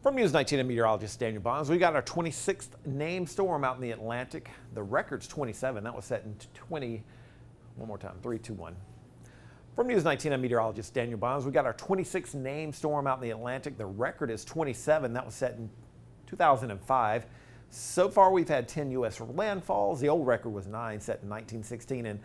From News 19, I'm meteorologist Daniel Bonds. We got our 26th named storm out in the Atlantic. The record's 27. That was set in 20. One more time. 3, 2, 1. From News 19, I'm meteorologist Daniel Bonds. We got our 26th named storm out in the Atlantic. The record is 27. That was set in 2005. So far, we've had 10 U.S. landfalls. The old record was 9, set in 1916. And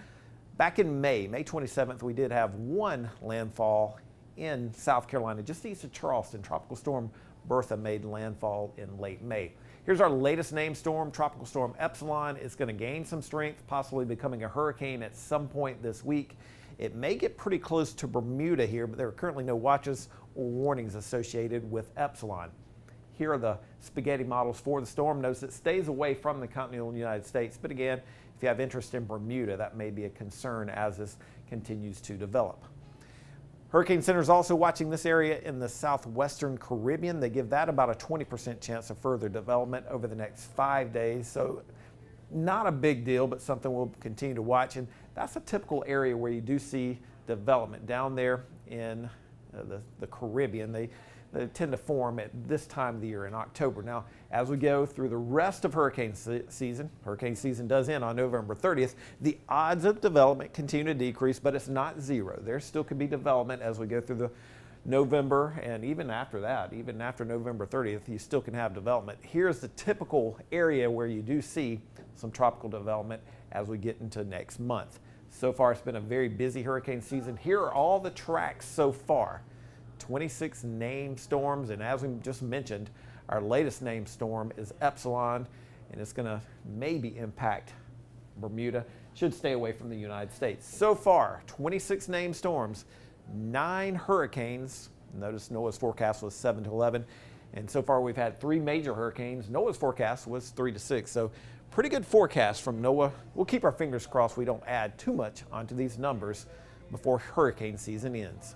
back in May 27th, we did have one landfall in South Carolina, just east of Charleston. Tropical storm Bertha made landfall in late May. Here's our latest named storm, Tropical Storm Epsilon. It's going to gain some strength, possibly becoming a hurricane at some point this week. It may get pretty close to Bermuda here, but there are currently no watches or warnings associated with Epsilon. Here are the spaghetti models for the storm. Notice it stays away from the continental United States, but again, if you have interest in Bermuda, that may be a concern as this continues to develop. Hurricane Center is also watching this area in the southwestern Caribbean. They give that about a 20% chance of further development over the next 5 days. So not a big deal, but something we'll continue to watch. And that's a typical area where you do see development down there in the Caribbean. They tend to form at this time of the year in October. Now, as we go through the rest of hurricane season does end on November 30th, the odds of development continue to decrease, but it's not zero. There still could be development as we go through the November, and even after that, even after November 30th, you still can have development. Here's the typical area where you do see some tropical development as we get into next month. So far, it's been a very busy hurricane season. Here are all the tracks so far. 26 named storms, and as we just mentioned, our latest named storm is Epsilon, and it's going to maybe impact Bermuda. Should stay away from the United States. So far, 26 named storms, 9 hurricanes. Notice NOAA's forecast was 7 to 11, and so far we've had 3 major hurricanes. NOAA's forecast was 3 to 6, so pretty good forecast from NOAA. We'll keep our fingers crossed we don't add too much onto these numbers before hurricane season ends.